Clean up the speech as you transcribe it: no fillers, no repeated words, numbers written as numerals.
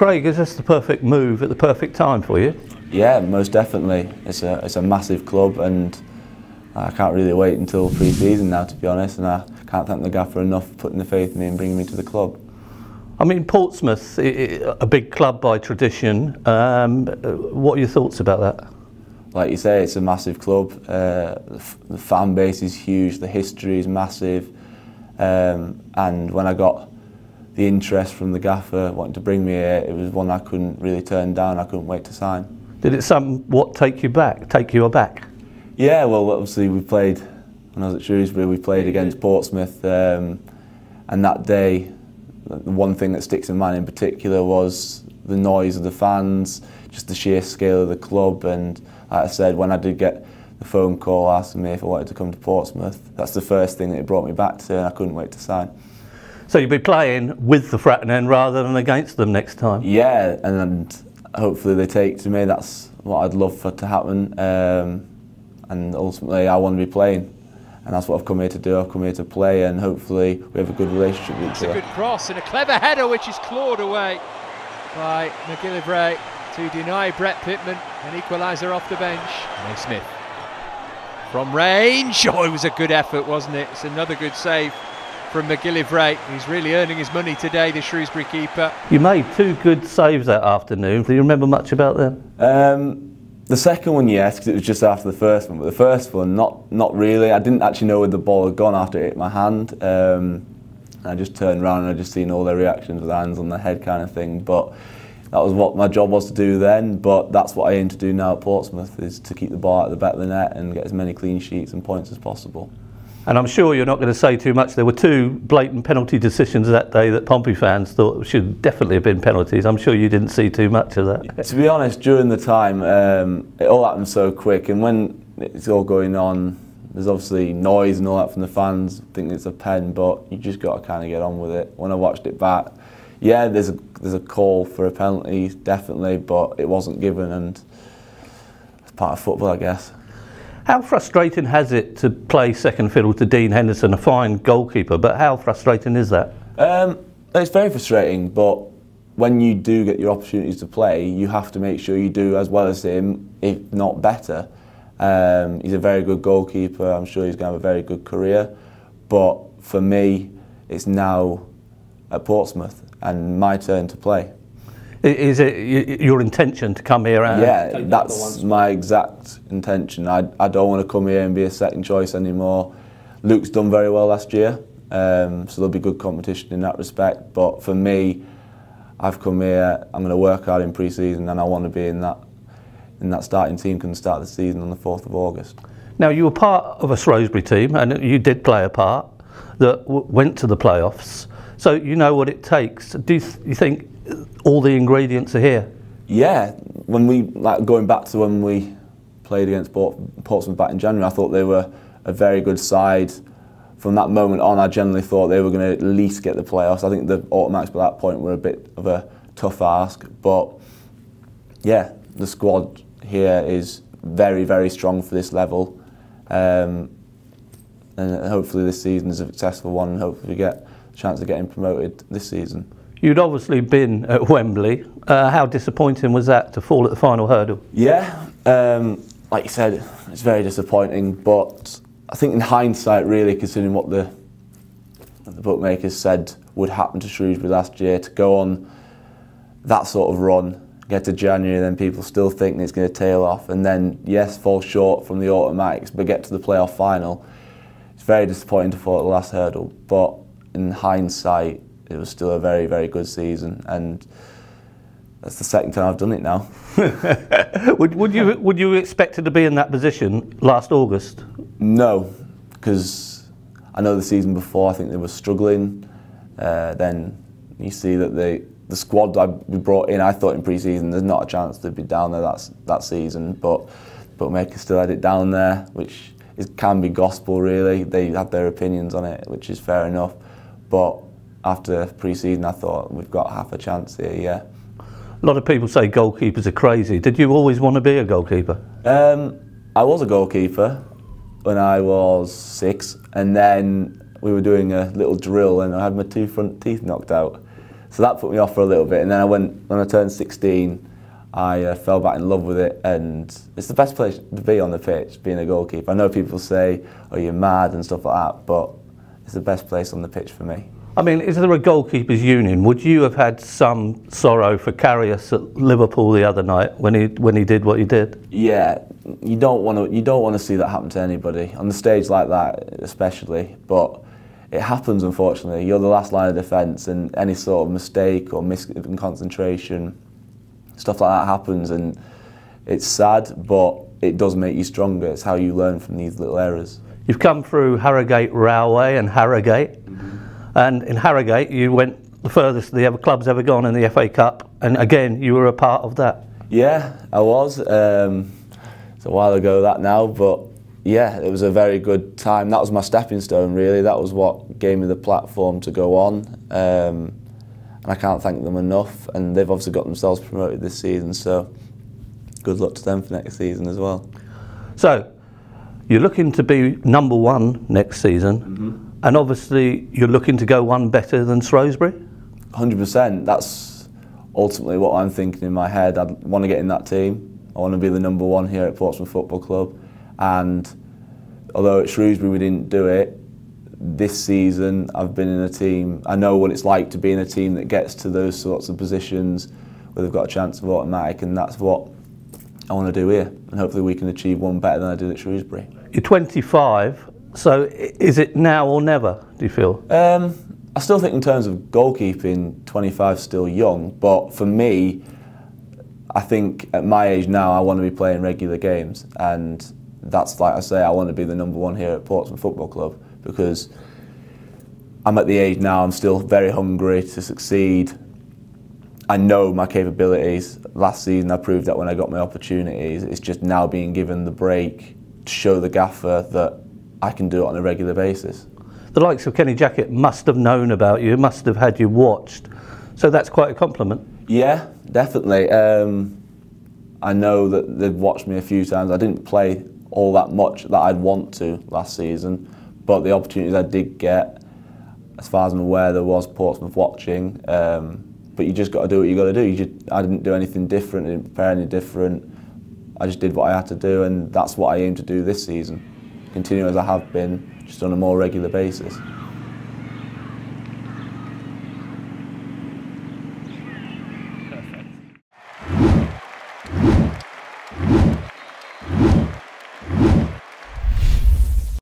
Craig, is this the perfect move at the perfect time for you? Yeah, most definitely. It's a massive club, and I can't really wait until pre-season now, to be honest, and I can't thank the gaffer enough for putting the faith in me and bringing me to the club. I mean, Portsmouth, a big club by tradition. What are your thoughts about that? Like you say, it's a massive club. The fan base is huge, the history is massive, and when I got the interest from the gaffer wanting to bring me here, it was one I couldn't really turn down. I couldn't wait to sign. Did it somewhat take you aback? Yeah, well, obviously we played, when I was at Shrewsbury, we played against Portsmouth, and that day, the one thing that sticks in mind in particular was the noise of the fans, just the sheer scale of the club, and like I said, when I did get the phone call asking me if I wanted to come to Portsmouth, that's the first thing that it brought me back to, and I couldn't wait to sign. So you'll be playing with the Fratton end rather than against them next time? Yeah, and hopefully they take to me. That's what I'd love for to happen, and ultimately I want to be playing, and that's what I've come here to do. I've come here to play, and hopefully we have a good relationship with each other. It's a good cross and a clever header which is clawed away by MacGillivray to deny Brett Pittman an equaliser off the bench. Naismith from range. Oh, it was a good effort, wasn't it? It's another good save from MacGillivray. He's really earning his money today, the Shrewsbury keeper. You made two good saves that afternoon. Do you remember much about them? The second one, yes, because it was just after the first one, but the first one, not really. I didn't actually know where the ball had gone after it hit my hand. I just turned around and I just seen all their reactions with their hands on their head kind of thing, but that was what my job was to do then, but that's what I aim to do now at Portsmouth, is to keep the ball at the back of the net and get as many clean sheets and points as possible. And I'm sure you're not going to say too much. There were two blatant penalty decisions that day that Pompey fans thought should definitely have been penalties. I'm sure you didn't see too much of that. To be honest, during the time, it all happened so quick, and when it's all going on, there's obviously noise and all that from the fans, thinking it's a pen, but you just got to kind of get on with it. When I watched it back, yeah, there's a call for a penalty, definitely, but it wasn't given, and it's part of football, I guess. How frustrating has it to play second fiddle to Dean Henderson, a fine goalkeeper, but how frustrating is that? It's very frustrating, but when you do get your opportunities to play, you have to make sure you do as well as him, if not better. He's a very good goalkeeper. I'm sure he's going to have a very good career, but for me, it's now at Portsmouth and my turn to play. Is it your intention to come here? And yeah, that's my exact intention. I don't want to come here and be a second choice anymore. Luke's done very well last year, so there'll be good competition in that respect. But for me, I've come here, I'm going to work hard in pre-season, and I want to be in that starting team can start the season on the 4th of August. Now, you were part of a Shrewsbury team, and you did play a part that went to the playoffs, so you know what it takes. Do you think all the ingredients are here? Yeah, when we, going back to when we played against Portsmouth back in January, I thought they were a very good side. From that moment on, I generally thought they were going to at least get the playoffs. I think the automatics by that point were a bit of a tough ask, but yeah, the squad here is very, very strong for this level, and hopefully this season is a successful one, and hopefully we get a chance of getting promoted this season. You'd obviously been at Wembley. How disappointing was that to fall at the final hurdle? Yeah, like you said, it's very disappointing, but I think in hindsight, really, considering what the bookmakers said would happen to Shrewsbury last year, to go on that sort of run, get to January, then people still think it's going to tail off, and then, yes, fall short from the automatics, but get to the playoff final. It's very disappointing to fall at the last hurdle, but in hindsight, it was still a very, very good season, and that's the second time I've done it now. Would you expect to be in that position last August? No, because I know the season before I think they were struggling. Then you see that the squad we brought in, I thought in pre-season there's not a chance to be down there that season, but bookmakers still had it down there, which can be gospel really. They had their opinions on it, which is fair enough, but after pre-season I thought we've got half a chance here, yeah. A lot of people say goalkeepers are crazy. Did you always want to be a goalkeeper? I was a goalkeeper when I was 6, and then we were doing a little drill and I had my 2 front teeth knocked out. So that put me off for a little bit, and then when I turned 16, I fell back in love with it, and it's the best place to be on the pitch, being a goalkeeper. I know people say, oh, you're mad and stuff like that, but it's the best place on the pitch for me. I mean, is there a goalkeepers union? Would you have had some sorrow for Karius at Liverpool the other night when he did what he did? Yeah, you don't want to see that happen to anybody on the stage like that, especially. But it happens, unfortunately. You're the last line of defence, and any sort of mistake or concentration, stuff like that happens, and it's sad, but it does make you stronger. It's how you learn from these little errors. You've come through Harrogate Railway and Harrogate. And in Harrogate, you went the furthest the club's ever gone in the FA Cup, and again, you were a part of that. Yeah, I was. It's a while ago that now, but yeah, it was a very good time. That was my stepping stone, really. That was what gave me the platform to go on, and I can't thank them enough. And they've obviously got themselves promoted this season, so good luck to them for next season as well. So, you're looking to be #1 next season. And obviously, you're looking to go one better than Shrewsbury? 100%. That's ultimately what I'm thinking in my head. I want to get in that team. I want to be the #1 here at Portsmouth Football Club. And although at Shrewsbury we didn't do it, this season I've been in a team. I know what it's like to be in a team that gets to those sorts of positions where they've got a chance of automatic, and that's what I want to do here. And hopefully we can achieve one better than I did at Shrewsbury. You're 25. So is it now or never, do you feel? I still think in terms of goalkeeping, 25 is still young, but for me, I think at my age now, I want to be playing regular games, and that's, like I say, I want to be the #1 here at Portsmouth Football Club, because I'm at the age now, I'm still very hungry to succeed. I know my capabilities. Last season I proved that when I got my opportunities. It's just now being given the break to show the gaffer that I can do it on a regular basis. The likes of Kenny Jackett must have known about you, must have had you watched, so that's quite a compliment. Yeah, definitely. I know that they've watched me a few times. I didn't play all that much that I'd want to last season, but the opportunities I did get, as far as I'm aware, there was Portsmouth watching, but you just got to do what you got to do. I didn't do anything different, I didn't prepare any different. I just did what I had to do, and that's what I aim to do this season. Continue as I have been, just on a more regular basis.